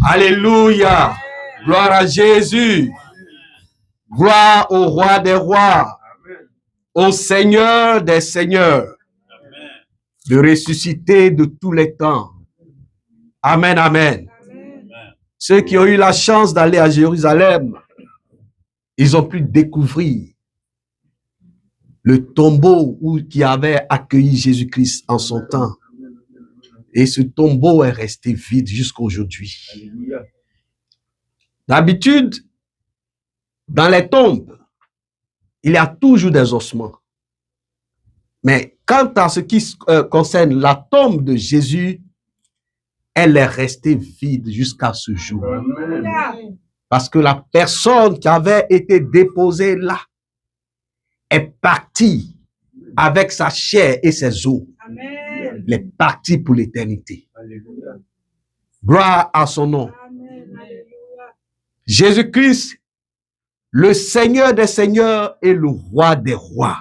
Alléluia. Gloire à Jésus. Gloire au roi des rois. Au Seigneur des seigneurs. De ressusciter de tous les temps. Amen, amen. Ceux qui ont eu la chance d'aller à Jérusalem, ils ont pu découvrir le tombeau qui avait accueilli Jésus-Christ en son temps. Et ce tombeau est resté vide jusqu'à aujourd'hui. D'habitude, dans les tombes, il y a toujours des ossements. Mais quant à ce qui concerne la tombe de Jésus, elle est restée vide jusqu'à ce jour. Parce que la personne qui avait été déposée là est partie avec sa chair et ses os. Amen. Elle est partie pour l'éternité. Gloire à son nom. Jésus-Christ, le Seigneur des seigneurs et le roi des rois.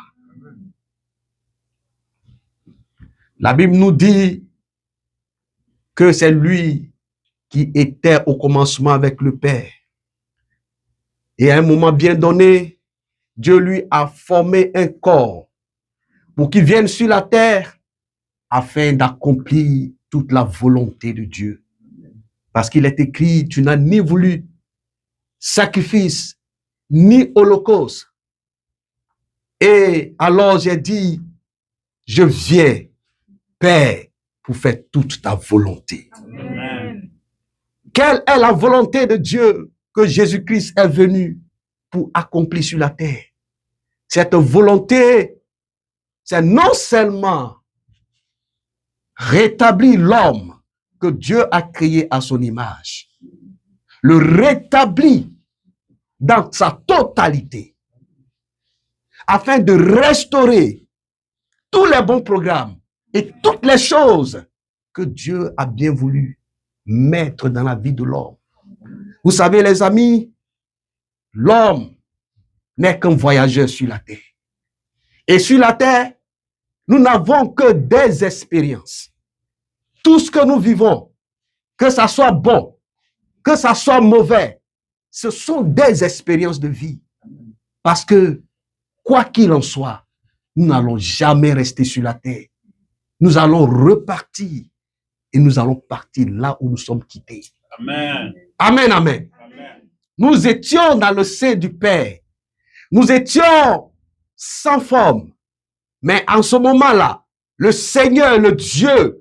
La Bible nous dit que c'est lui qui était au commencement avec le Père. Et à un moment bien donné, Dieu lui a formé un corps pour qu'il vienne sur la terre afin d'accomplir toute la volonté de Dieu. Parce qu'il est écrit, tu n'as ni voulu sacrifice, ni holocauste. Et alors j'ai dit, je viens, Père, pour faire toute ta volonté. Amen. Quelle est la volonté de Dieu que Jésus-Christ est venu pour accomplir sur la terre? Cette volonté, c'est non seulement rétablir l'homme que Dieu a créé à son image, le rétablir dans sa totalité, afin de restaurer tous les bons programmes et toutes les choses que Dieu a bien voulu mettre dans la vie de l'homme. Vous savez, les amis, l'homme n'est qu'un voyageur sur la terre. Et sur la terre, nous n'avons que des expériences. Tout ce que nous vivons, que ça soit bon, que ça soit mauvais, ce sont des expériences de vie. Parce que, quoi qu'il en soit, nous n'allons jamais rester sur la terre. Nous allons repartir et nous allons partir là où nous sommes quittés. Amen. Amen, amen. Amen. Nous étions dans le sein du Père. Nous étions sans forme. Mais en ce moment-là, le Seigneur, le Dieu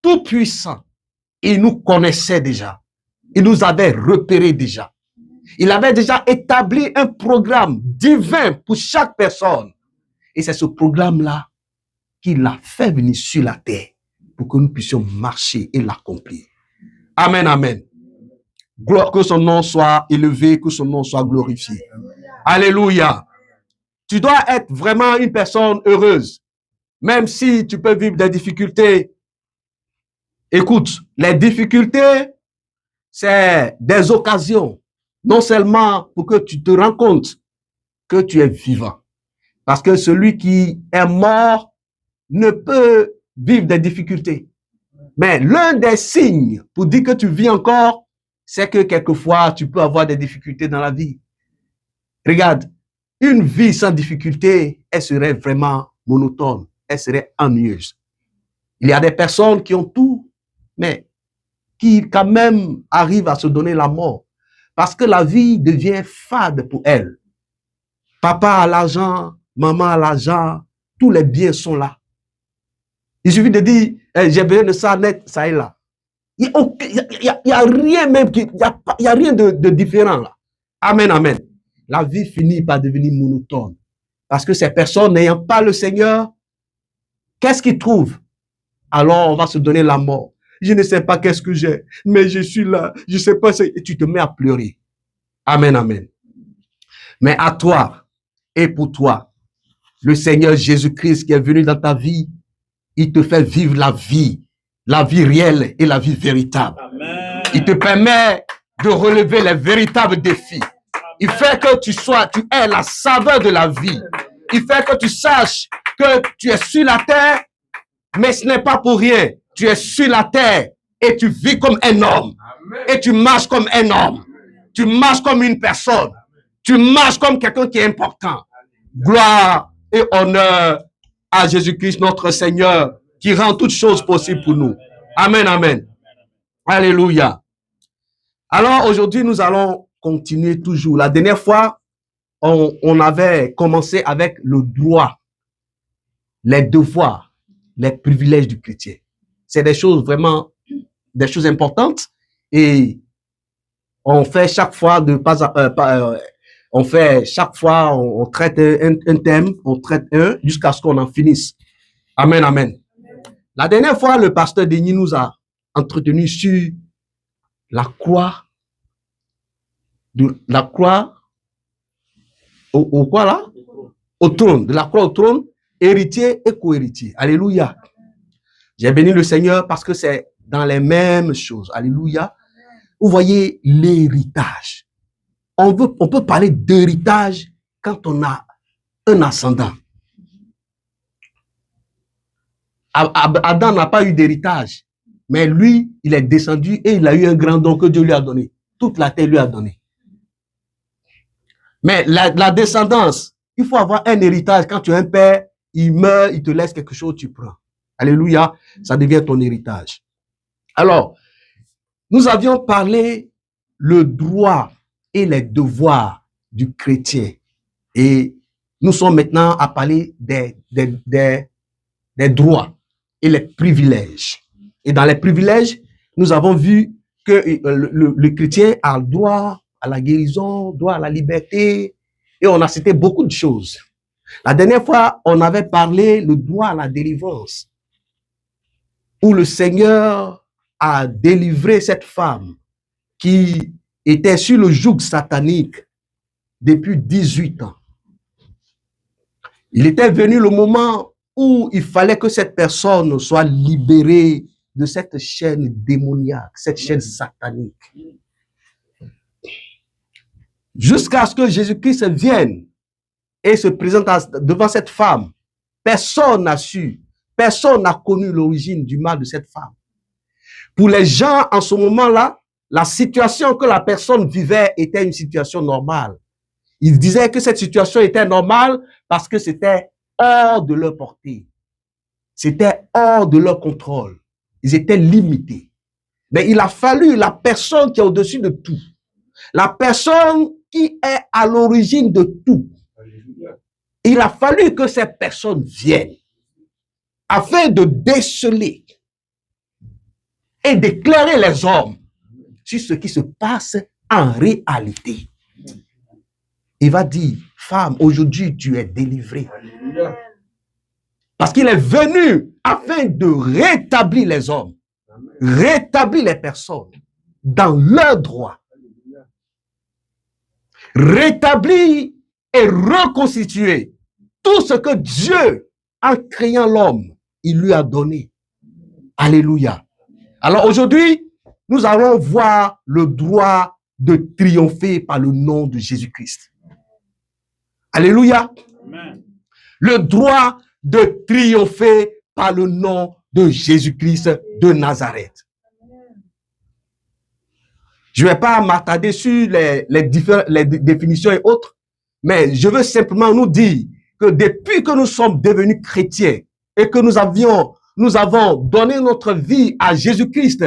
tout-puissant, il nous connaissait déjà. Il nous avait repérés déjà. Il avait déjà établi un programme divin pour chaque personne. Et c'est ce programme-là qu'il a fait venir sur la terre pour que nous puissions marcher et l'accomplir. Amen, amen. Que son nom soit élevé, que son nom soit glorifié. Alléluia. Tu dois être vraiment une personne heureuse. Même si tu peux vivre des difficultés. Écoute, les difficultés, c'est des occasions. Non seulement pour que tu te rends compte que tu es vivant. Parce que celui qui est mort ne peut vivre des difficultés. Mais l'un des signes pour dire que tu vis encore, c'est que quelquefois tu peux avoir des difficultés dans la vie. Regarde, une vie sans difficulté, elle serait vraiment monotone, elle serait ennuyeuse. Il y a des personnes qui ont tout, mais qui quand même arrivent à se donner la mort. Parce que la vie devient fade pour elles. Papa a l'argent, maman a l'argent, tous les biens sont là. Il suffit de dire, j'ai besoin de ça net, ça est là. Il n'y a rien même, il y a rien de différent là. Amen, amen. La vie finit par devenir monotone. Parce que ces personnes n'ayant pas le Seigneur, qu'est-ce qu'ils trouvent? Alors on va se donner la mort. Je ne sais pas qu'est-ce que j'ai, mais je suis là, je ne sais pas, et tu te mets à pleurer. Amen, amen. Mais à toi et pour toi, le Seigneur Jésus-Christ qui est venu dans ta vie, il te fait vivre la vie réelle et la vie véritable. Amen. Il te permet de relever les véritables défis. Il fait que tu aies la saveur de la vie. Il fait que tu saches que tu es sur la terre, mais ce n'est pas pour rien. Tu es sur la terre et tu vis comme un homme. Et tu marches comme un homme. Tu marches comme une personne. Tu marches comme quelqu'un qui est important. Gloire et honneur à Jésus-Christ, notre Seigneur, qui rend toutes choses possibles pour nous. Amen, amen. Alléluia. Alors aujourd'hui, nous allons continuer toujours. La dernière fois, on avait commencé avec le droit, les devoirs, les privilèges du chrétien. C'est des choses vraiment, des choses importantes et on fait chaque fois on traite un thème, on traite un jusqu'à ce qu'on en finisse. Amen, amen. La dernière fois, le pasteur Denis nous a entretenu sur la croix, au trône, de la croix au trône, héritier et co-héritier. Alléluia. J'ai béni le Seigneur parce que c'est dans les mêmes choses. Alléluia. Vous voyez l'héritage. On peut parler d'héritage quand on a un ascendant. Adam n'a pas eu d'héritage, mais lui, il est descendu et il a eu un grand don que Dieu lui a donné. Toute la terre lui a donné. Mais la descendance, il faut avoir un héritage. Quand tu as un père, il meurt, il te laisse quelque chose, tu prends. Alléluia, ça devient ton héritage. Alors, nous avions parlé le droit et les devoirs du chrétien. Et nous sommes maintenant à parler des droits et les privilèges. Et dans les privilèges, nous avons vu que le chrétien a le droit à la guérison, droit à la liberté, et on a cité beaucoup de choses. La dernière fois, on avait parlé le droit à la délivrance, où le Seigneur a délivré cette femme qui était sur le joug satanique depuis 18 ans. Il était venu le moment où il fallait que cette personne soit libérée de cette chaîne démoniaque, cette chaîne satanique. Jusqu'à ce que Jésus-Christ vienne et se présente devant cette femme. Personne n'a su, personne n'a connu l'origine du mal de cette femme. Pour les gens, en ce moment-là, la situation que la personne vivait était une situation normale. Ils disaient que cette situation était normale parce que c'était hors de leur portée. C'était hors de leur contrôle. Ils étaient limités. Mais il a fallu la personne qui est au-dessus de tout. La personne qui est à l'origine de tout. Il a fallu que cette personne vienne afin de déceler et d'éclairer les hommes sur ce qui se passe en réalité. Il va dire, femme, aujourd'hui tu es délivrée. Parce qu'il est venu afin de rétablir les hommes, rétablir les personnes dans leurs droits. Rétablir et reconstituer tout ce que Dieu, en créant l'homme, il lui a donné. Alléluia. Alors aujourd'hui, nous allons voir le droit de triompher par le nom de Jésus-Christ. Alléluia. Amen. Le droit de triompher par le nom de Jésus-Christ de Nazareth. Je ne vais pas m'attarder sur les définitions et autres, mais je veux simplement nous dire que depuis que nous sommes devenus chrétiens et que nous avons donné notre vie à Jésus-Christ,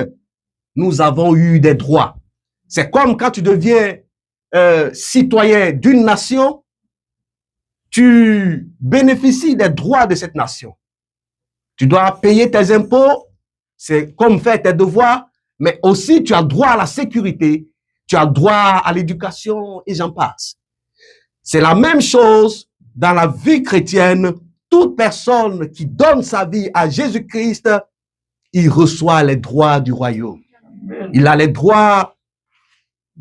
nous avons eu des droits. C'est comme quand tu deviens citoyen d'une nation, tu bénéficies des droits de cette nation. Tu dois payer tes impôts, c'est comme faire tes devoirs, mais aussi tu as droit à la sécurité, tu as droit à l'éducation et j'en passe. C'est la même chose dans la vie chrétienne. Toute personne qui donne sa vie à Jésus-Christ, il reçoit les droits du royaume. Il a les droits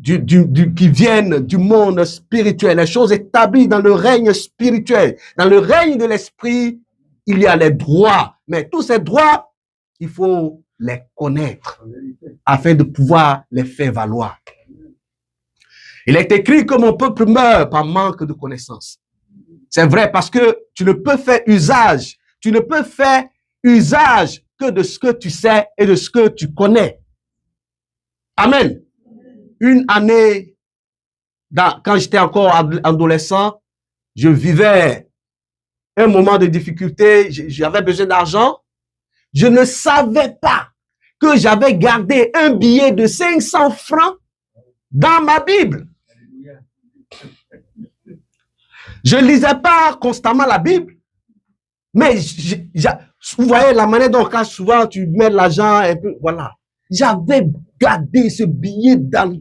qui viennent du monde spirituel, les choses établies dans le règne spirituel. Dans le règne de l'esprit, il y a les droits. Mais tous ces droits, il faut les connaître afin de pouvoir les faire valoir. Il est écrit que mon peuple meurt par manque de connaissance. C'est vrai parce que tu ne peux faire usage que de ce que tu sais et de ce que tu connais. Amen. Une année, quand j'étais encore adolescent, je vivais un moment de difficulté, j'avais besoin d'argent. Je ne savais pas que j'avais gardé un billet de 500 francs dans ma Bible. Je ne lisais pas constamment la Bible, mais vous voyez la manière dont souvent tu mets l'argent un peu, voilà. J'avais gardé ce billet dans...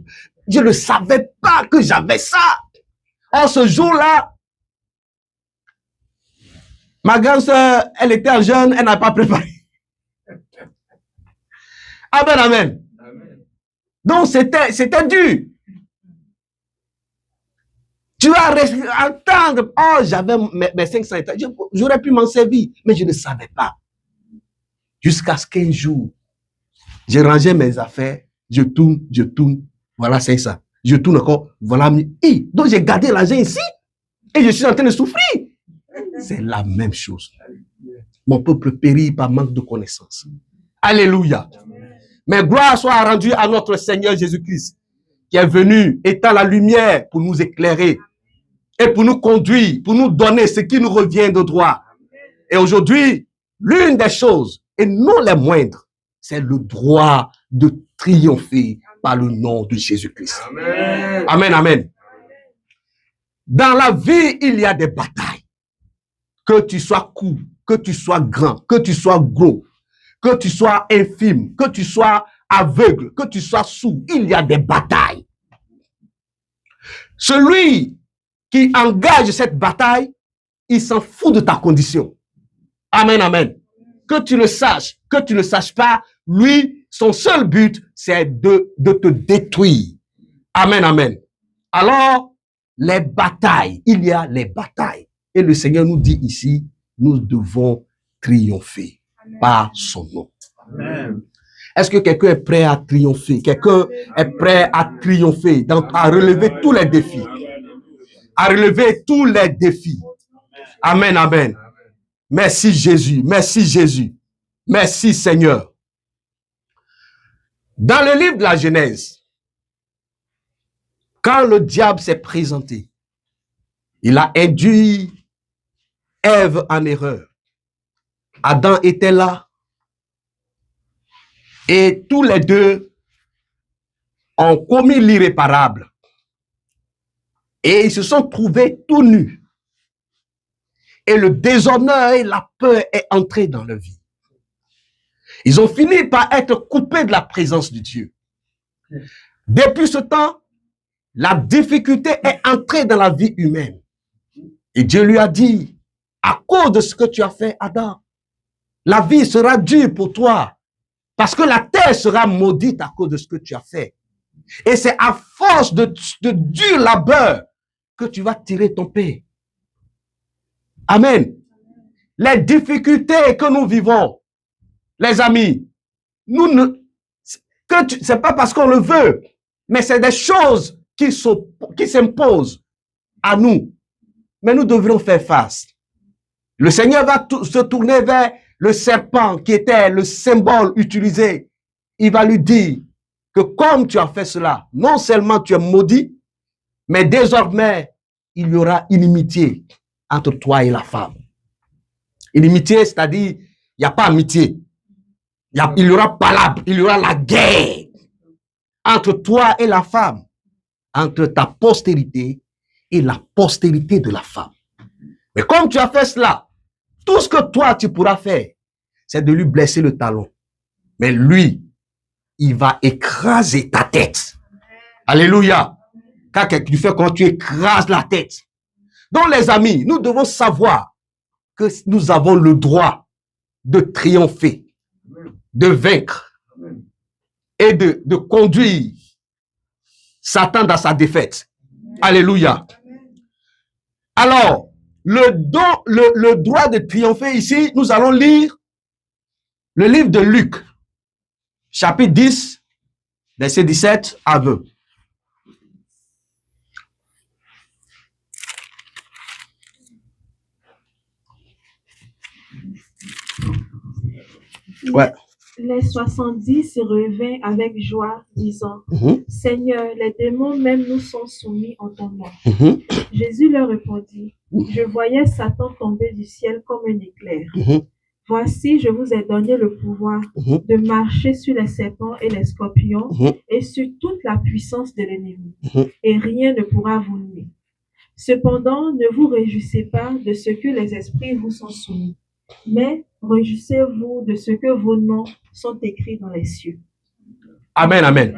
Je ne savais pas que j'avais ça. En ce jour-là, ma grande sœur, elle était jeune, elle n'a pas préparé. Amen, amen. Donc, c'était dur. Tu vas attendre. Oh, j'avais mes 500 états. J'aurais pu m'en servir, mais je ne savais pas. Jusqu'à ce qu'un jour, j'ai rangé mes affaires, je tourne, voilà 500. Je tourne encore, voilà 1000. Donc, j'ai gardé l'argent ici et je suis en train de souffrir. C'est la même chose. Mon peuple périt par manque de connaissance. Alléluia. Mais gloire soit rendue à notre Seigneur Jésus-Christ, qui est venu étant la lumière pour nous éclairer et pour nous conduire, pour nous donner ce qui nous revient de droit. Et aujourd'hui, l'une des choses, et non les moindres, c'est le droit de triompher par le nom de Jésus-Christ. Amen. Amen, amen. Dans la vie, il y a des batailles. Que tu sois court, que tu sois grand, que tu sois gros, que tu sois infime, que tu sois aveugle, que tu sois sourd, il y a des batailles. Celui qui engage cette bataille, il s'en fout de ta condition. Amen, amen. Que tu le saches, que tu ne le saches pas, lui, son seul but, c'est de te détruire. Amen, amen. Alors, les batailles, il y a les batailles. Et le Seigneur nous dit ici, nous devons triompher par son nom. Amen. Est-ce que quelqu'un est prêt à triompher? Quelqu'un est prêt à triompher, à relever tous les défis? À relever tous les défis. Amen, amen. Merci Jésus, merci Jésus. Merci Seigneur. Dans le livre de la Genèse, quand le diable s'est présenté, il a induit Ève en erreur. Adam était là et tous les deux ont commis l'irréparable. Et ils se sont trouvés tout nus. Et le déshonneur et la peur est entré dans leur vie. Ils ont fini par être coupés de la présence de Dieu. Depuis ce temps, la difficulté est entrée dans la vie humaine. Et Dieu lui a dit, à cause de ce que tu as fait, Adam, la vie sera dure pour toi. Parce que la terre sera maudite à cause de ce que tu as fait. Et c'est à force de dur labeur que tu vas tirer ton pain. Amen. Les difficultés que nous vivons, les amis, c'est pas parce qu'on le veut, mais c'est des choses qui s'imposent à nous. Mais nous devrions faire face. Le Seigneur va se tourner vers le serpent qui était le symbole utilisé. Il va lui dire que comme tu as fait cela, non seulement tu es maudit, mais désormais, il y aura inimitié entre toi et la femme. Inimitié, c'est-à-dire, il n'y a pas amitié. Il y aura palabre, il y aura la guerre entre toi et la femme, entre ta postérité et la postérité de la femme. Mais comme tu as fait cela, tout ce que toi tu pourras faire, c'est de lui blesser le talon. Mais lui, il va écraser ta tête. Alléluia. Quand tu fais quand tu écrases la tête. Donc les amis, nous devons savoir que nous avons le droit de triompher, de vaincre et de conduire Satan dans sa défaite. Alléluia. Alors, le droit de triompher ici, nous allons lire le livre de Luc, chapitre 10, verset 17 à 20. Ouais. Les 70 revinrent avec joie, disant, Seigneur, les démons même nous sont soumis en ton nom. Jésus leur répondit, je voyais Satan tomber du ciel comme un éclair. Voici, je vous ai donné le pouvoir de marcher sur les serpents et les scorpions et sur toute la puissance de l'ennemi, et rien ne pourra vous nuire. Cependant, ne vous réjouissez pas de ce que les esprits vous sont soumis, mais réjouissez-vous de ce que vos noms sont écrits dans les cieux. Amen, amen.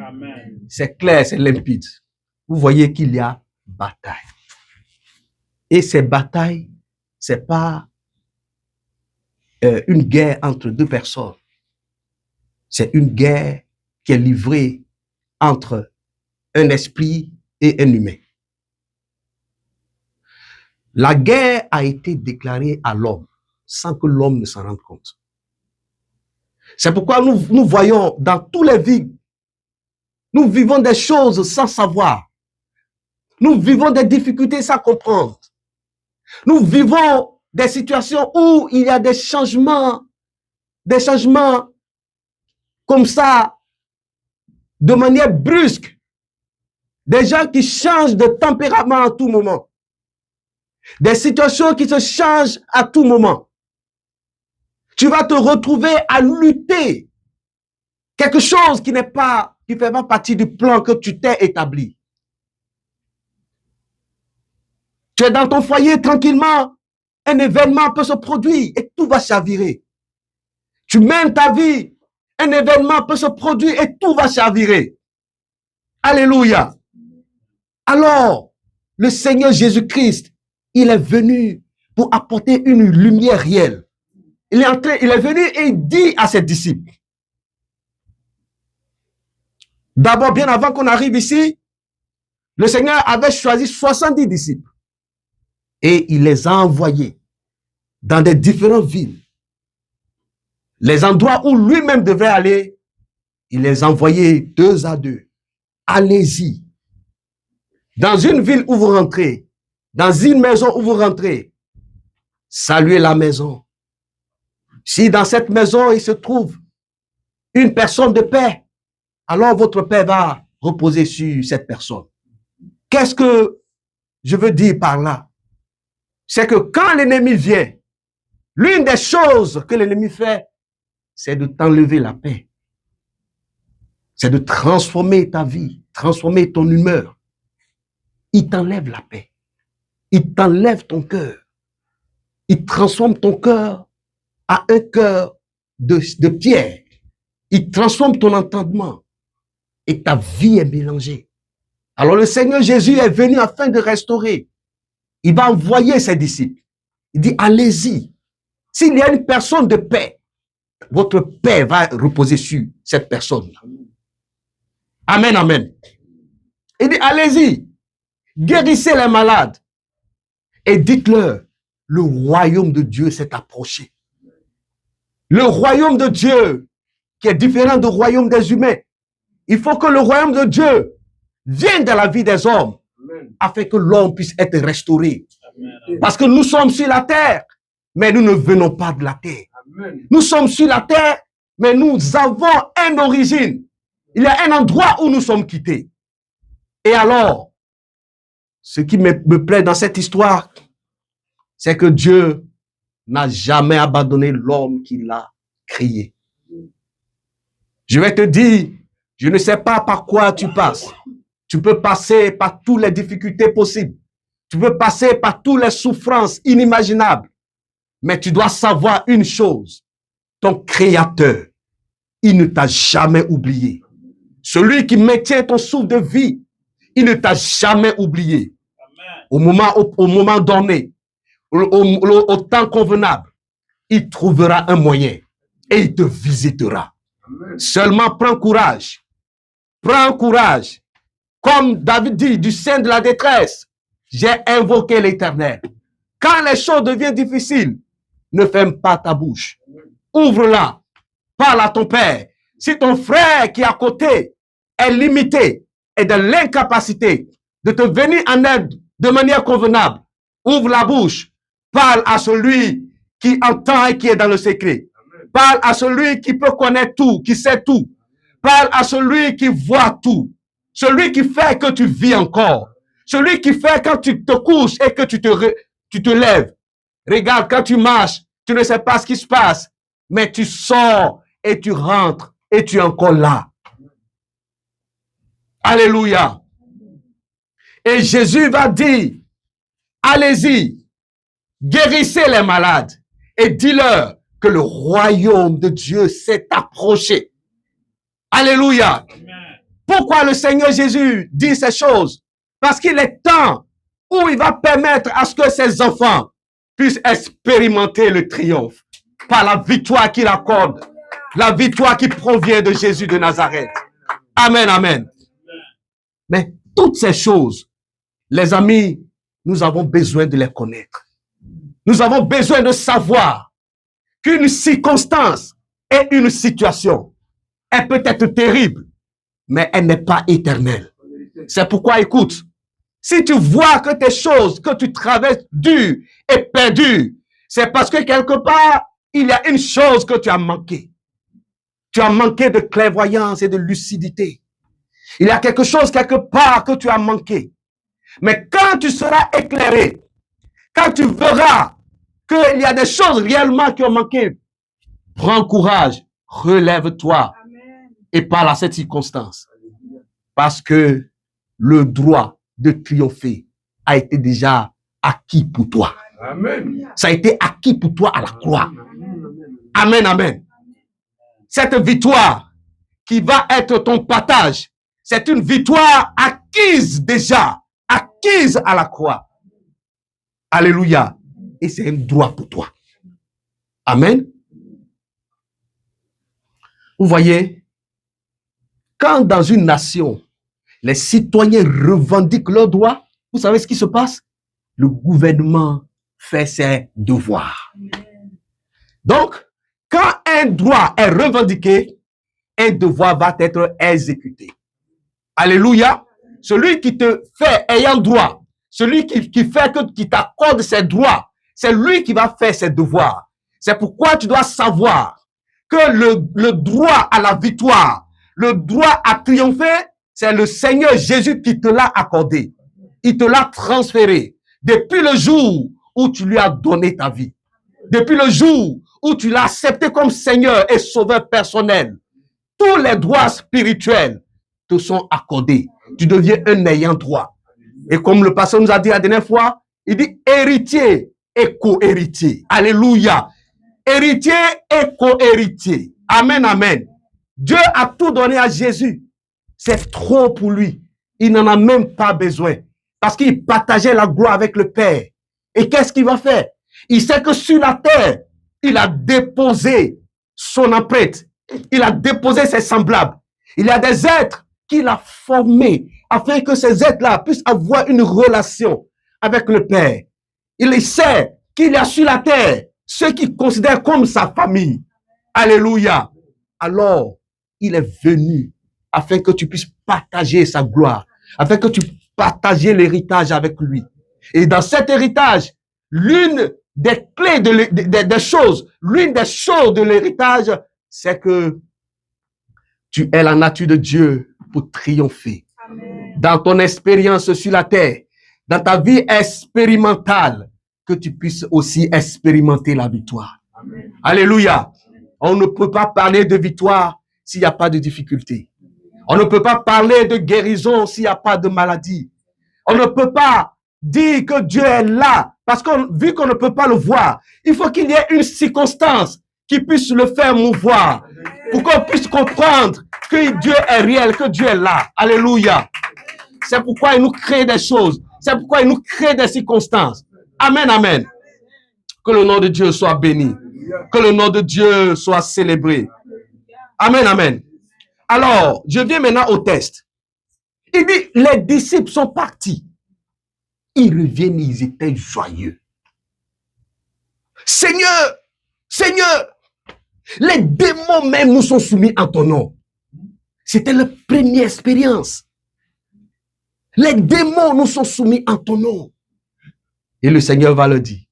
C'est clair, c'est limpide. Vous voyez qu'il y a bataille. Et ces batailles, c'est pas une guerre entre deux personnes. C'est une guerre qui est livrée entre un esprit et un humain. La guerre a été déclarée à l'homme sans que l'homme ne s'en rende compte. C'est pourquoi nous voyons dans tous les vies, nous vivons des choses sans savoir. Nous vivons des difficultés sans comprendre. Nous vivons des situations où il y a des changements comme ça, de manière brusque. Des gens qui changent de tempérament à tout moment. Des situations qui se changent à tout moment. Tu vas te retrouver à lutter. Quelque chose qui fait pas partie du plan que tu t'es établi. Tu es dans ton foyer tranquillement. Un événement peut se produire et tout va chavirer. Tu mènes ta vie. Un événement peut se produire et tout va chavirer. Alléluia. Alors, le Seigneur Jésus-Christ, il est venu pour apporter une lumière réelle. Il est venu et il dit à ses disciples. D'abord, bien avant qu'on arrive ici, le Seigneur avait choisi 70 disciples. Et il les a envoyés dans des différentes villes. Les endroits où lui-même devait aller, il les envoyait 2 à 2. Allez-y. Dans une ville où vous rentrez, dans une maison où vous rentrez, saluez la maison. Si dans cette maison, il se trouve une personne de paix, alors votre paix va reposer sur cette personne. Qu'est-ce que je veux dire par là? C'est que quand l'ennemi vient, l'une des choses que l'ennemi fait, c'est de t'enlever la paix. C'est de transformer ta vie, transformer ton humeur. Il t'enlève la paix. Il t'enlève ton cœur. Il transforme ton cœur à un cœur de pierre. Il transforme ton entendement. Et ta vie est mélangée. Alors le Seigneur Jésus est venu afin de restaurer. Il va envoyer ses disciples. Il dit, allez-y. S'il y a une personne de paix, votre paix va reposer sur cette personne. Amen, amen. Il dit, allez-y. Guérissez les malades. Et dites-leur, le royaume de Dieu s'est approché. Le royaume de Dieu, qui est différent du royaume des humains. Il faut que le royaume de Dieu vienne dans la vie des hommes, afin que l'homme puisse être restauré. Parce que nous sommes sur la terre, mais nous ne venons pas de la terre. Nous sommes sur la terre, mais nous avons une origine. Il y a un endroit où nous sommes quittés. Et alors, ce qui me plaît dans cette histoire, c'est que Dieu n'a jamais abandonné l'homme qu'il a créé. Je vais te dire, je ne sais pas par quoi tu passes. Tu peux passer par toutes les difficultés possibles. Tu peux passer par toutes les souffrances inimaginables. Mais tu dois savoir une chose. Ton Créateur, il ne t'a jamais oublié. Celui qui maintient ton souffle de vie, il ne t'a jamais oublié. Au moment donné, au temps convenable, il trouvera un moyen et il te visitera. Seulement prends courage. Prends courage. Comme David dit, du sein de la détresse, j'ai invoqué l'Éternel. Quand les choses deviennent difficiles, ne ferme pas ta bouche. Ouvre-la. Parle à ton père. Si ton frère qui est à côté est limité et de l'incapacité de te venir en aide de manière convenable, ouvre la bouche. Parle à celui qui entend et qui est dans le secret. Parle à celui qui peut connaître tout, qui sait tout. Parle à celui qui voit tout. Celui qui fait que tu vis encore. Celui qui fait quand tu te couches et que tu te lèves. Regarde, quand tu marches, tu ne sais pas ce qui se passe, mais tu sors et tu rentres et tu es encore là. Alléluia. Et Jésus va dire, allez-y, guérissez les malades et dis-leur que le royaume de Dieu s'est approché. Alléluia. Pourquoi le Seigneur Jésus dit ces choses? Parce qu'il est temps où il va permettre à ce que ses enfants puissent expérimenter le triomphe par la victoire qu'il accorde, la victoire qui provient de Jésus de Nazareth. Amen, amen. Mais toutes ces choses, les amis, nous avons besoin de les connaître. Nous avons besoin de savoir qu'une circonstance et une situation est peut-être terrible, mais elle n'est pas éternelle. C'est pourquoi, écoute, si tu vois que tes choses que tu traverses dures et perdues, c'est parce que quelque part, il y a une chose que tu as manqué. Tu as manqué de clairvoyance et de lucidité. Il y a quelque chose quelque part que tu as manqué. Mais quand tu seras éclairé, quand tu verras qu'il y a des choses réellement qui ont manqué, prends courage, relève-toi et parle à cette circonstance. Parce que le droit de triompher a été déjà acquis pour toi. Amen. Ça a été acquis pour toi à la croix. Amen, amen. Cette victoire qui va être ton partage, c'est une victoire acquise déjà, acquise à la croix. Alléluia. Et c'est un droit pour toi. Amen. Vous voyez, quand dans une nation, les citoyens revendiquent leurs droits, vous savez ce qui se passe? Le gouvernement fait ses devoirs. Donc, quand un droit est revendiqué, un devoir va être exécuté. Alléluia. Celui qui te fait ayant droit, celui qui fait qui t'accorde ses droits, c'est lui qui va faire ses devoirs. C'est pourquoi tu dois savoir que le droit à la victoire, le droit à triompher, c'est le Seigneur Jésus qui te l'a accordé. Il te l'a transféré depuis le jour où tu lui as donné ta vie. Depuis le jour où tu l'as accepté comme Seigneur et Sauveur personnel. Tous les droits spirituels te sont accordés. Tu deviens un ayant droit. Et comme le pasteur nous a dit la dernière fois, il dit héritier et co-héritier. Alléluia. Héritier et co-héritier. Amen, amen. Dieu a tout donné à Jésus. C'est trop pour lui. Il n'en a même pas besoin. Parce qu'il partageait la gloire avec le Père. Et qu'est-ce qu'il va faire? Il sait que sur la terre, il a déposé son empreinte. Il a déposé ses semblables. Il y a des êtres qu'il a formés afin que ces êtres-là puissent avoir une relation avec le Père. Il sait qu'il y a sur la terre ceux qu'il considère comme sa famille. Alléluia. Alors, il est venu afin que tu puisses partager sa gloire, afin que tu partages l'héritage avec lui. Et dans cet héritage, l'une des clés des choses, l'une des choses de l'héritage, c'est que tu es la nature de Dieu pour triompher. Amen. Dans ton expérience sur la terre, dans ta vie expérimentale, que tu puisses aussi expérimenter la victoire. Amen. Alléluia. On ne peut pas parler de victoire s'il n'y a pas de difficulté. On ne peut pas parler de guérison s'il n'y a pas de maladie. On ne peut pas dire que Dieu est là, parce que vu qu'on ne peut pas le voir, il faut qu'il y ait une circonstance qui puisse le faire mouvoir, pour qu'on puisse comprendre que Dieu est réel, que Dieu est là. Alléluia. C'est pourquoi il nous crée des choses. C'est pourquoi il nous crée des circonstances. Amen, amen. Que le nom de Dieu soit béni. Que le nom de Dieu soit célébré. Amen, amen. Alors, je viens maintenant au test. Il dit, les disciples sont partis. Ils reviennent, ils étaient joyeux. Seigneur, Seigneur, les démons même nous sont soumis en ton nom. C'était la première expérience. Les démons nous sont soumis en ton nom. Et le Seigneur va le dire.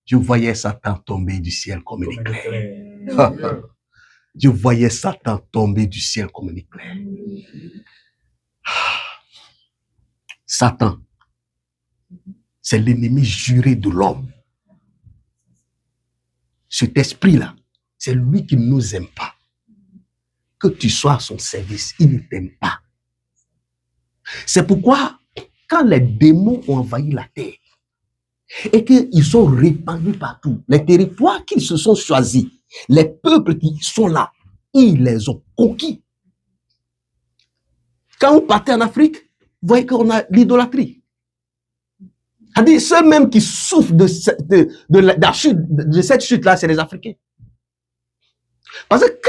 Je voyais Satan tomber du ciel comme un éclair. Je voyais Satan tomber du ciel comme un éclair. Satan, c'est l'ennemi juré de l'homme. Cet esprit-là, c'est lui qui ne nous aime pas. Que tu sois à son service, il ne t'aime pas. C'est pourquoi, quand les démons ont envahi la terre et qu'ils sont répandus partout, les territoires qu'ils se sont choisis, les peuples qui sont là, ils les ont conquis. Quand vous partez en Afrique, vous voyez qu'on a l'idolâtrie. C'est-à-dire, ceux même qui souffrent de cette chute-là, c'est les Africains. Parce que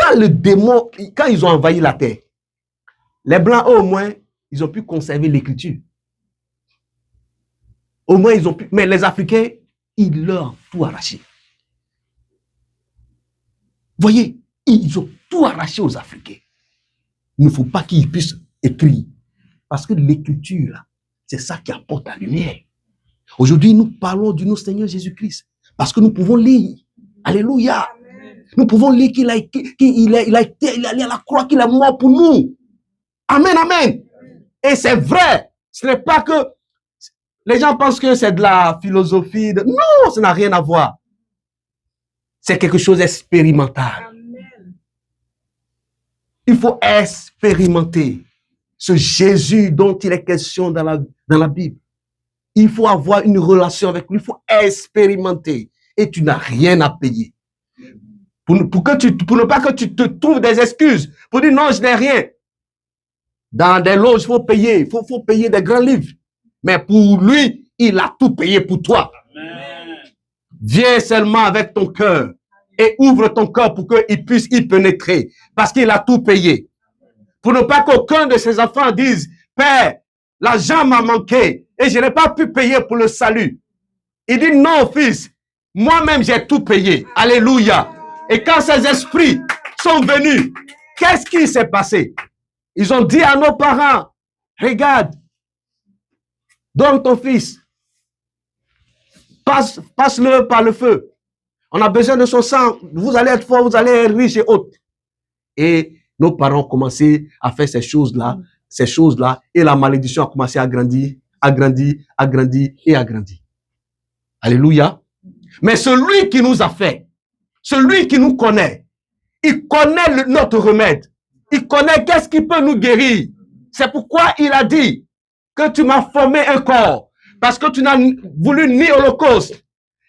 quand ils ont envahi la terre, les Blancs, au moins, ils ont pu conserver l'écriture. Au moins, ils ont pu. Mais les Africains, ils leur ont tout arraché. Vous voyez, ils ont tout arraché aux Africains. Il ne faut pas qu'ils puissent écrire. Parce que l'écriture, c'est ça qui apporte la lumière. Aujourd'hui, nous parlons du notre Seigneur Jésus-Christ. Parce que nous pouvons lire. Alléluia. Nous pouvons lire qu'il a allé à la croix, qu'il est mort pour nous. Amen, amen. Et c'est vrai. Ce n'est pas que les gens pensent que c'est de la philosophie. Non, ça n'a rien à voir. C'est quelque chose d'expérimental. Il faut expérimenter ce Jésus dont il est question dans la Bible. Il faut avoir une relation avec lui. Il faut expérimenter. Et tu n'as rien à payer. Pour ne pas que tu te trouves des excuses. Pour dire non, je n'ai rien. Dans des loges, il faut payer. Il faut payer des grands livres. Mais pour lui, il a tout payé pour toi. Amen. Viens seulement avec ton cœur et ouvre ton cœur pour qu'il puisse y pénétrer. Parce qu'il a tout payé. Pour ne pas qu'aucun de ses enfants dise, Père, l'argent m'a manqué et je n'ai pas pu payer pour le salut. Il dit, non, fils, moi-même j'ai tout payé. Alléluia. Et quand ces esprits sont venus, qu'est-ce qui s'est passé? Ils ont dit à nos parents, regarde, donne ton fils, passe-le par le feu. On a besoin de son sang, vous allez être fort, vous allez être riche et autres. Et nos parents ont commencé à faire ces choses-là, et la malédiction a commencé à grandir, et à grandir. Alléluia. Mais celui qui nous a fait, celui qui nous connaît, il connaît notre remède. Il connaît qu'est-ce qui peut nous guérir. C'est pourquoi il a dit que tu m'as formé un corps. Parce que tu n'as voulu ni holocauste,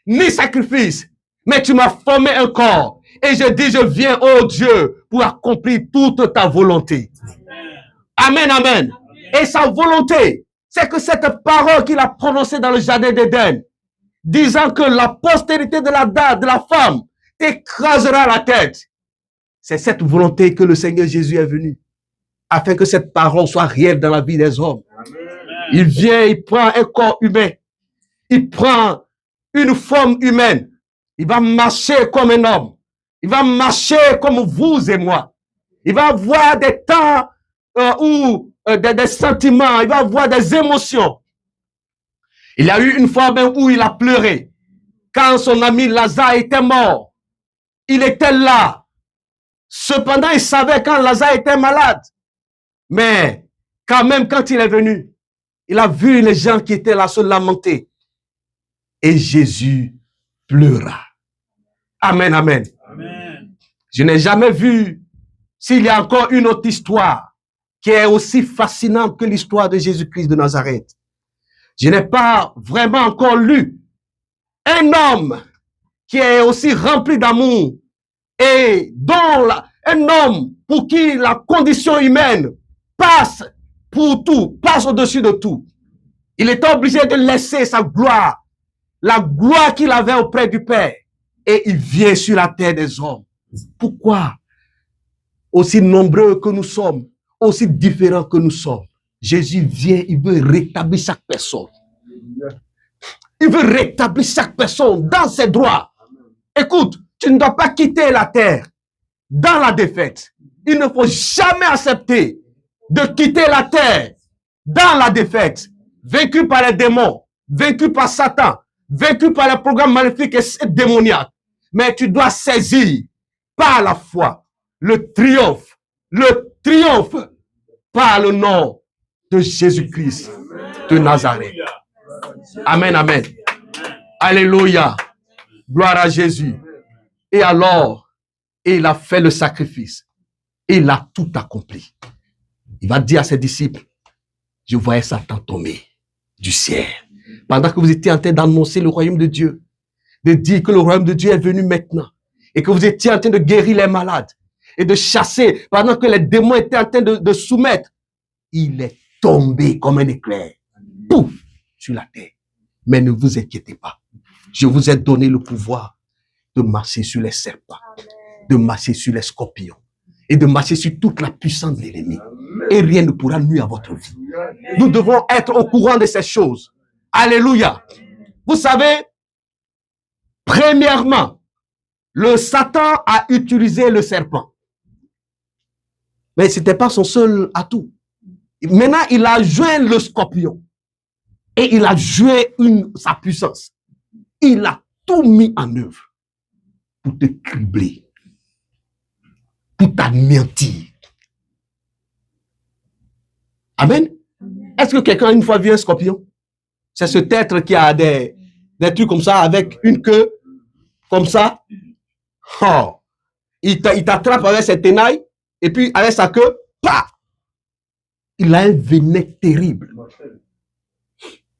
ni sacrifice. Mais tu m'as formé un corps. Et je dis, je viens, oh Dieu, pour accomplir toute ta volonté. Amen, amen. Et sa volonté, c'est que cette parole qu'il a prononcée dans le jardin d'Éden, disant que la postérité de la femme t'écrasera la tête. C'est cette volonté que le Seigneur Jésus est venu, afin que cette parole soit réelle dans la vie des hommes. Amen. Il vient, il prend un corps humain, il prend une forme humaine, il va marcher comme un homme, il va marcher comme vous et moi. Il va avoir des temps des sentiments, il va avoir des émotions. Il y a eu une fois même où il a pleuré. Quand son ami Lazare était mort, il était là. Cependant, il savait quand Lazare était malade. Mais quand même, quand il est venu, il a vu les gens qui étaient là se lamenter. Et Jésus pleura. Amen, amen. Amen. Je n'ai jamais vu s'il y a encore une autre histoire qui est aussi fascinante que l'histoire de Jésus-Christ de Nazareth. Je n'ai pas vraiment encore lu un homme qui est aussi rempli d'amour et dont un homme pour qui la condition humaine passe pour tout, passe au-dessus de tout. Il était obligé de laisser sa gloire, la gloire qu'il avait auprès du Père, et il vient sur la terre des hommes. Pourquoi? Aussi nombreux que nous sommes, aussi différents que nous sommes, Jésus vient, il veut rétablir chaque personne. Il veut rétablir chaque personne dans ses droits. Écoute, tu ne dois pas quitter la terre dans la défaite. Il ne faut jamais accepter de quitter la terre dans la défaite, vaincu par les démons, vaincu par Satan, vaincu par les programmes maléfiques et démoniaques. Mais tu dois saisir par la foi, le triomphe par le nom de Jésus-Christ de Nazareth. Amen, amen. Alléluia. Gloire à Jésus. Et alors, il a fait le sacrifice. Il a tout accompli. Il va dire à ses disciples, je voyais Satan tomber du ciel. Pendant que vous étiez en train d'annoncer le royaume de Dieu, de dire que le royaume de Dieu est venu maintenant, et que vous étiez en train de guérir les malades, et de chasser, pendant que les démons étaient en train de soumettre, il est tombé comme un éclair, pouf, sur la terre. Mais ne vous inquiétez pas. Je vous ai donné le pouvoir de marcher sur les serpents, de marcher sur les scorpions, et de marcher sur toute la puissance de l'ennemi. Et rien ne pourra nuire à votre vie. Nous devons être au courant de ces choses. Alléluia. Vous savez, premièrement, le Satan a utilisé le serpent. Mais ce n'était pas son seul atout. Maintenant, il a joint le scorpion. Et il a joué sa puissance. Il a tout mis en œuvre pour te cribler, pour t'anéantir. Amen. Est-ce que quelqu'un une fois vu un scorpion? C'est ce être qui a des trucs comme ça, avec une queue, comme ça. Oh. Il t'attrape avec ses tenailles, et puis avec sa queue, pah! Il a un venin terrible.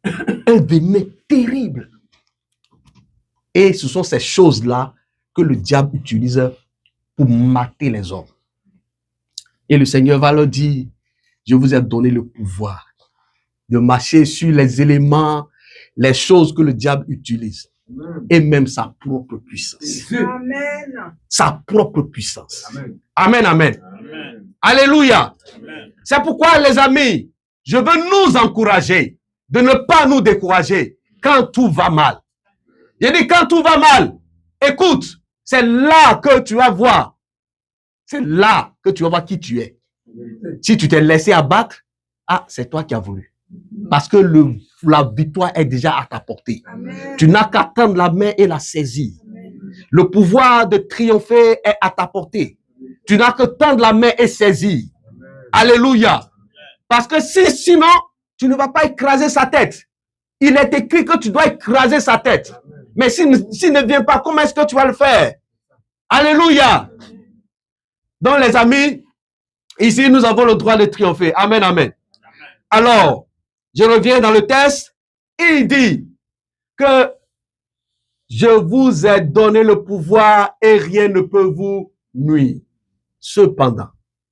Un venin terrible. Et ce sont ces choses-là que le diable utilise pour mater les hommes. Et le Seigneur va leur dire, je vous ai donné le pouvoir de marcher sur les éléments, les choses que le diable utilise. Et même sa propre puissance. Amen. Sa propre puissance. Amen. Amen, amen. Amen. Alléluia. Amen. C'est pourquoi, les amis, je veux nous encourager de ne pas nous décourager quand tout va mal. Il dit, quand tout va mal, écoute, c'est là que tu vas voir. C'est là que tu vas voir qui tu es. Si tu t'es laissé abattre, c'est toi qui as voulu. Parce que la victoire est déjà à ta portée. Amen. Tu n'as qu'à tendre la main et la saisir. Amen. Le pouvoir de triompher est à ta portée. Tu n'as que tendre la main et saisir. Alléluia. Parce que sinon, tu ne vas pas écraser sa tête. Il est écrit que tu dois écraser sa tête. Mais s'il ne vient pas, comment est-ce que tu vas le faire? Alléluia. Donc les amis, ici nous avons le droit de triompher. Amen, amen. Alors, je reviens dans le texte. Il dit que je vous ai donné le pouvoir et rien ne peut vous nuire. Cependant,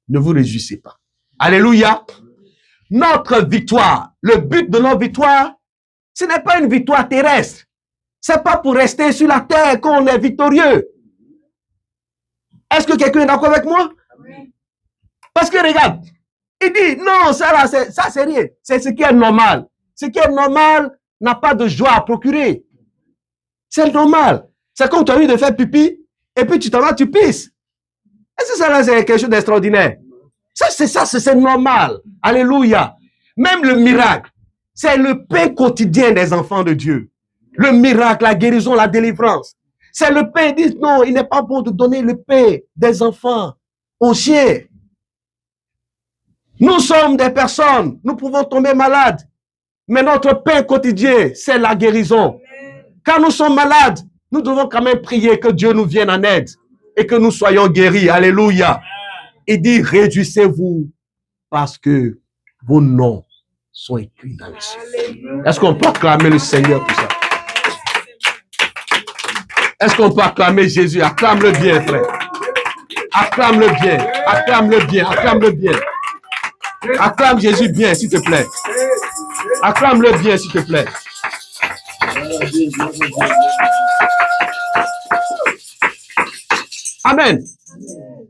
ne vous réjouissez pas. Alléluia. Notre victoire, le but de notre victoire, ce n'est pas une victoire terrestre. C'est pas pour rester sur la terre qu'on est victorieux. Est-ce que quelqu'un est d'accord avec moi? Parce que regarde, il dit, non, ça c'est rien. C'est ce qui est normal. Ce qui est normal n'a pas de joie à procurer. C'est normal. C'est comme tu as envie de faire pipi, et puis tu t'en vas, tu pisses. Est-ce que ça là, c'est quelque chose d'extraordinaire? C'est normal. Alléluia. Même le miracle, c'est le pain quotidien des enfants de Dieu. Le miracle, la guérison, la délivrance. C'est le pain. Ils disent non, il n'est pas bon de donner le pain des enfants aux chiens. Nous sommes des personnes, nous pouvons tomber malades. Mais notre pain quotidien, c'est la guérison. Quand nous sommes malades, nous devons quand même prier que Dieu nous vienne en aide et que nous soyons guéris. Alléluia. Il dit, réjouissez-vous parce que vos noms sont écrits dans les cieux. Est-ce qu'on peut acclamer le Seigneur pour ça? Est-ce qu'on peut acclamer Jésus? Acclame-le bien, frère. Acclame-le bien. Acclame-le bien. Acclame-le bien. Acclame Jésus bien, s'il te plaît. Acclame-le bien, s'il te plaît. Amen.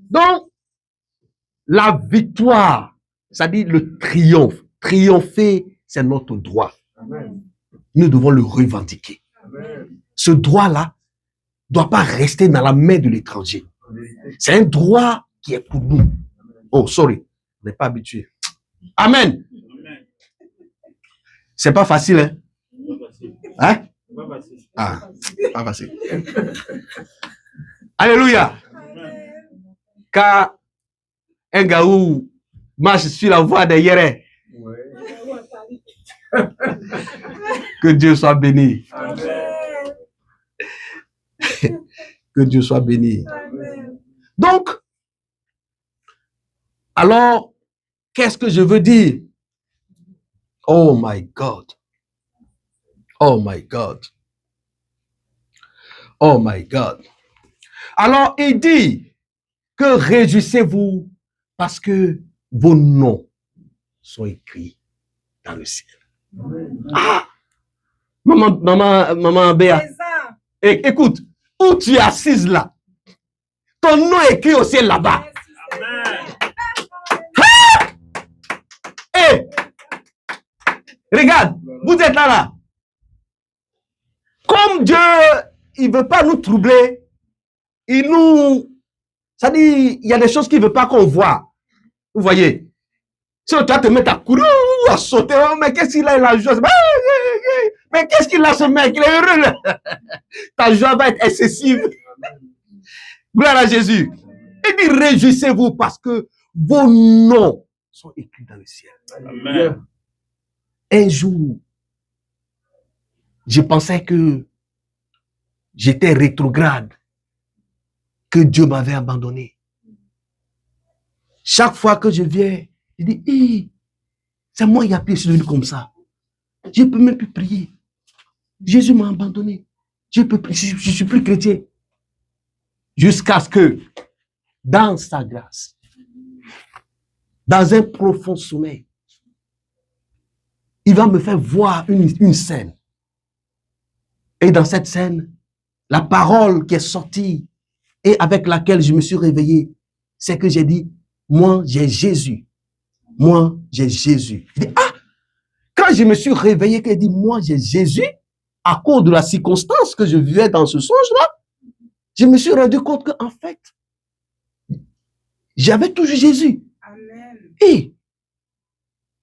Donc, la victoire, c'est-à-dire le triomphe. Triompher, c'est notre droit. Nous devons le revendiquer. Ce droit-là ne doit pas rester dans la main de l'étranger. C'est un droit qui est pour nous. Oh, sorry, on n'est pas habitué. Amen. C'est pas facile, hein? Hein? Pas facile. Alléluia. Quand un gaou marche sur la voie de Yéré, que Dieu soit béni. Amen. Que Dieu soit béni. Amen. Donc, alors, qu'est-ce que je veux dire? Oh my God. Oh my God. Oh my God. Alors, il dit que réjouissez-vous parce que vos noms sont écrits dans le ciel. Ah! Maman Béa, écoute, où tu es assise là, ton nom est écrit au ciel là-bas. Hé! Regarde, vous êtes là. Comme Dieu, il ne veut pas nous troubler, ça dit, il y a des choses qu'il ne veut pas qu'on voit. Vous voyez? Si tu vas te mettre à courir, à sauter, oh, mais qu'est-ce qu'il a, la joie? Mais qu'est-ce qu'il a, ce mec? Il est heureux, là. Ta joie va être excessive. Gloire à Jésus. Il dit, réjouissez-vous parce que vos noms sont écrits dans le ciel. Amen. Un jour, je pensais que j'étais rétrograde, que Dieu m'avait abandonné. Chaque fois que je viens, je dis, hey, c'est moi qui a prié, je suis devenu comme ça. Je ne peux même plus prier. Jésus m'a abandonné. Je ne suis plus chrétien. Jusqu'à ce que, dans sa grâce, dans un profond sommeil, il va me faire voir une scène. Et dans cette scène, la parole qui est sortie et avec laquelle je me suis réveillé, c'est que j'ai dit, moi j'ai Jésus. Moi j'ai Jésus. Je dis, ah! Quand je me suis réveillé, qu'il dit, moi j'ai Jésus, à cause de la circonstance que je vivais dans ce songe-là, je me suis rendu compte qu'en fait, j'avais toujours Jésus. Amen. Et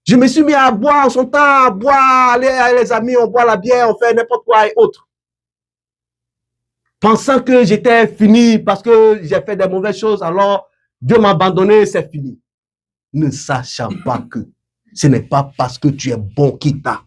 je me suis mis à boire son temps, à boire, les amis, on boit la bière, on fait n'importe quoi et autres. Pensant que j'étais fini parce que j'ai fait des mauvaises choses, alors Dieu m'a abandonné, c'est fini. Ne sachant pas que ce n'est pas parce que tu es bon qu'il t'a,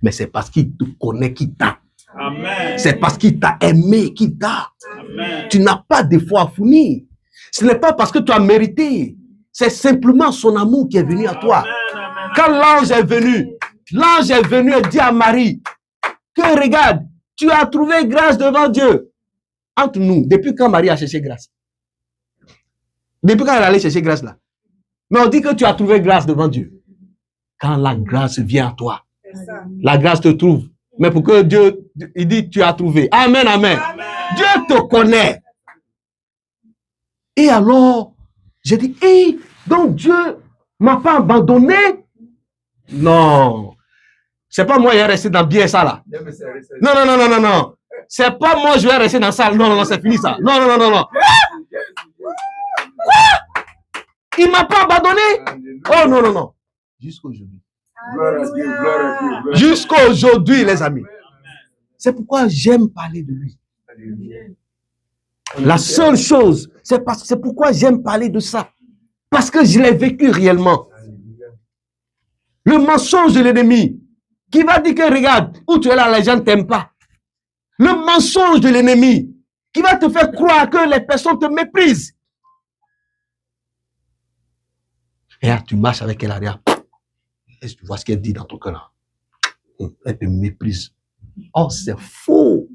mais c'est parce qu'il te connaît qu'il t'a. Amen. C'est parce qu'il t'a aimé qu'il t'a. Amen. Tu n'as pas de foi à fournir. Ce n'est pas parce que tu as mérité. C'est simplement son amour qui est venu à toi. Amen. Quand l'ange est venu et dit à Marie que regarde, tu as trouvé grâce devant Dieu. Entre nous, depuis quand Marie a cherché grâce? Depuis quand elle est allée chercher grâce là? Mais on dit que tu as trouvé grâce devant Dieu. Quand la grâce vient à toi, la grâce te trouve. Mais pour que Dieu, il dit tu as trouvé. Amen, amen. Amen. Dieu te connaît. Et alors, j'ai dit, hey, donc Dieu m'a pas abandonné? Non. C'est pas moi qui vais rester dans bien ça là. Non. C'est pas moi je vais rester dans ça. Non, c'est fini ça. Non. Quoi? Il m'a pas abandonné? Oh non. Jusqu'aujourd'hui. Jusqu'aujourd'hui, les amis. C'est pourquoi j'aime parler de lui. La seule chose, c'est pourquoi j'aime parler de ça. Parce que je l'ai vécu réellement. Le mensonge de l'ennemi, qui va dire que regarde, où tu es là, les gens ne t'aiment pas. Le mensonge de l'ennemi, qui va te faire croire que les personnes te méprisent. Et là, tu marches avec elle, arrière. Est-ce que tu vois ce qu'elle dit dans ton cœur? Elle te méprise. Oh, c'est faux.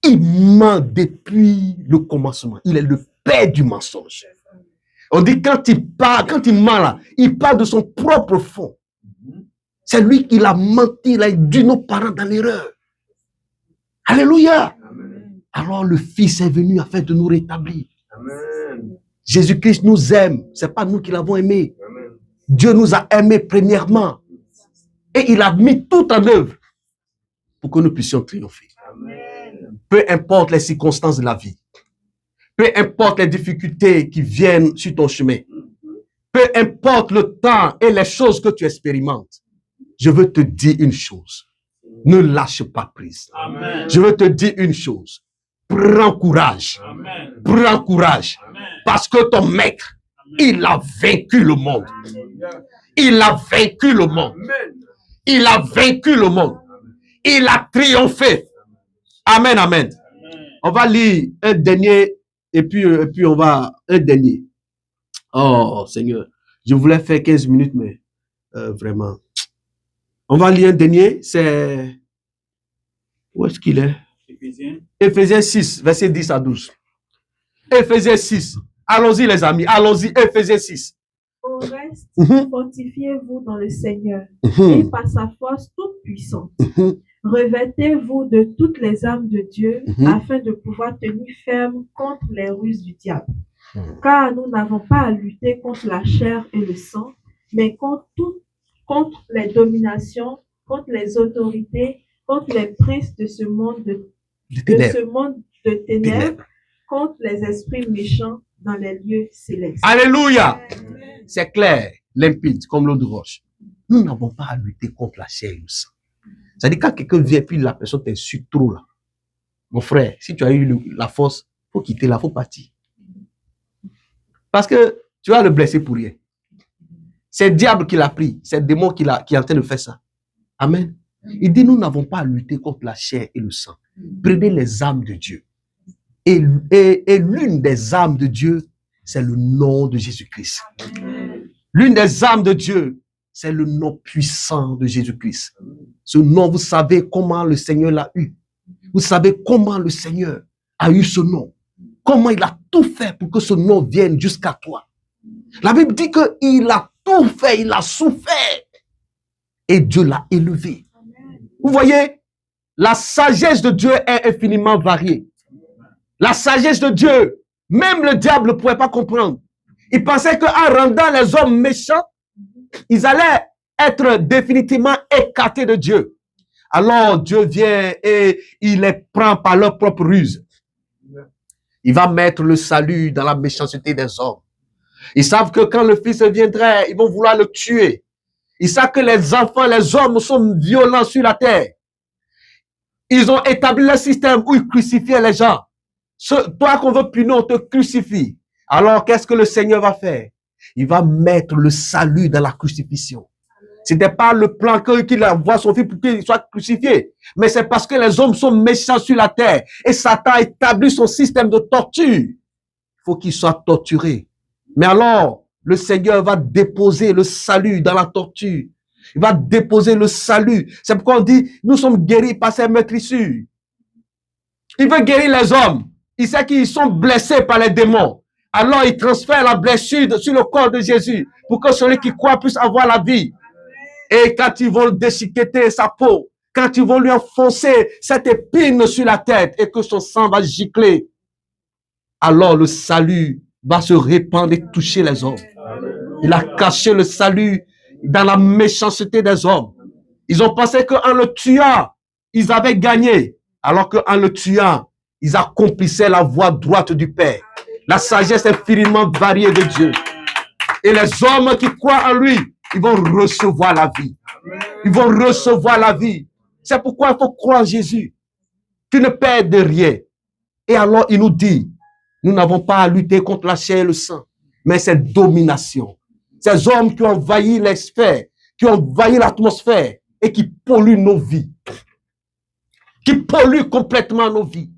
Il ment depuis le commencement. Il est le père du mensonge. On dit quand il ment là, il parle de son propre fond. C'est lui qui l'a menti, il a induit nos parents dans l'erreur. Alléluia. Amen. Alors le Fils est venu afin de nous rétablir. Jésus-Christ nous aime. C'est pas nous qui l'avons aimé. Amen. Dieu nous a aimés premièrement. Et il a mis tout en œuvre pour que nous puissions triompher. Amen. Peu importe les circonstances de la vie. Peu importe les difficultés qui viennent sur ton chemin. Peu importe le temps et les choses que tu expérimentes. Je veux te dire une chose. Ne lâche pas prise. Amen. Je veux te dire une chose. Prends courage. Amen. Prends courage. Amen. Parce que ton maître, il a vaincu le monde. Alléluia. Il a vaincu le monde. Il a vaincu le monde. Il a triomphé. Amen, amen. Amen. On va lire un dernier et puis on va un dernier. Oh Seigneur, je voulais faire 15 minutes, mais vraiment. On va lire un dernier, c'est... Où est-ce qu'il est? Éphésiens. Éphésiens 6, verset 10 à 12. Éphésiens 6. Allons-y les amis, allons-y, Éphésiens 6. Au reste, Mhm. fortifiez-vous dans le Seigneur et par sa force toute puissante. Revêtez-vous de toutes les armes de Dieu afin de pouvoir tenir ferme contre les ruses du diable. Car nous n'avons pas à lutter contre la chair et le sang, mais contre les dominations, contre les autorités, contre les princes de ce monde de ténèbres, contre les esprits méchants dans les lieux célestes. Alléluia. C'est clair, limpide, comme l'eau de roche. Nous n'avons pas à lutter contre la chair et le sang. C'est-à-dire quand quelqu'un vient et puis la personne t'insulte trop là. Mon frère, si tu as eu la force, il faut quitter là, il faut partir. Parce que tu vas le blesser pour rien. C'est le diable qui l'a pris, c'est le démon qui est en train de faire ça. Amen. Il dit, nous n'avons pas à lutter contre la chair et le sang. Prenez les armes de Dieu. Et l'une des armes de Dieu, c'est le nom de Jésus-Christ. L'une des armes de Dieu, c'est le nom puissant de Jésus-Christ. Ce nom, vous savez comment le Seigneur l'a eu. Vous savez comment le Seigneur a eu ce nom. Comment il a tout fait pour que ce nom vienne jusqu'à toi. La Bible dit qu'il a tout fait, il a souffert. Et Dieu l'a élevé. Vous voyez, la sagesse de Dieu est infiniment variée. La sagesse de Dieu, même le diable ne pouvait pas comprendre. Il pensait qu'en rendant les hommes méchants, ils allaient être définitivement écartés de Dieu. Alors Dieu vient et il les prend par leur propre ruse. Il va mettre le salut dans la méchanceté des hommes. Ils savent que quand le Fils viendrait, ils vont vouloir le tuer. Ils savent que les enfants, les hommes sont violents sur la terre. Ils ont établi le système où ils crucifiaient les gens. Toi qu'on veut punir, on te crucifie. Alors, qu'est-ce que le Seigneur va faire? Il va mettre le salut dans la crucifixion. Ce n'était pas le plan qu'il envoie son fils pour qu'il soit crucifié. Mais c'est parce que les hommes sont méchants sur la terre. Et Satan a établi son système de torture. Il faut qu'il soit torturé. Mais alors, le Seigneur va déposer le salut dans la torture. Il va déposer le salut. C'est pourquoi on dit, nous sommes guéris par ces meurtrissures. Il veut guérir les hommes. Il sait qu'ils sont blessés par les démons. Alors, il transfère la blessure sur le corps de Jésus pour que celui qui croit puisse avoir la vie. Et quand ils vont déchiqueter sa peau, quand ils vont lui enfoncer cette épine sur la tête et que son sang va gicler, alors le salut va se répandre et toucher les hommes. Il a caché le salut dans la méchanceté des hommes. Ils ont pensé qu'en le tuant, ils avaient gagné, alors qu'en le tuant, ils accomplissaient la voie droite du Père. La sagesse infiniment variée de Dieu. Et les hommes qui croient en lui, ils vont recevoir la vie. Ils vont recevoir la vie. C'est pourquoi il faut croire en Jésus. Tu ne perds de rien. Et alors, il nous dit, nous n'avons pas à lutter contre la chair et le sang, mais cette domination. Ces hommes qui ont envahi les sphères, qui ont envahi l'atmosphère et qui polluent nos vies. Qui polluent complètement nos vies.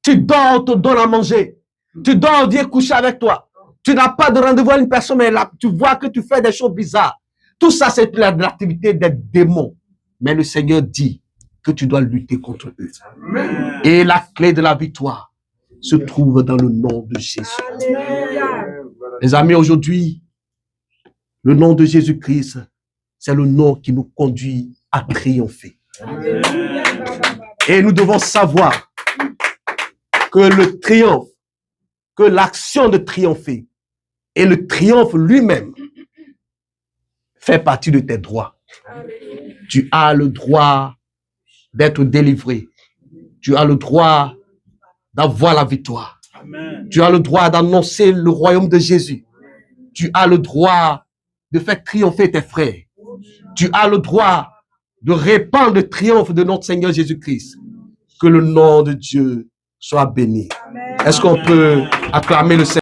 Tu dors, on te donne à manger. Tu dors, on vient coucher avec toi. Tu n'as pas de rendez-vous avec une personne, mais là, tu vois que tu fais des choses bizarres. Tout ça, c'est l'activité des démons. Mais le Seigneur dit que tu dois lutter contre eux. Amen. Et la clé de la victoire se trouve dans le nom de Jésus. Alléluia. Les amis, aujourd'hui, le nom de Jésus-Christ, c'est le nom qui nous conduit à triompher. Alléluia. Et nous devons savoir que le triomphe, que l'action de triompher et le triomphe lui-même fait partie de tes droits. Tu as le droit d'être délivré. Tu as le droit d'avoir la victoire. Amen. Tu as le droit d'annoncer le royaume de Jésus. Tu as le droit de faire triompher tes frères. Tu as le droit de répandre le triomphe de notre Seigneur Jésus-Christ. Que le nom de Dieu Sois béni. Est-ce qu'on peut acclamer le Seigneur?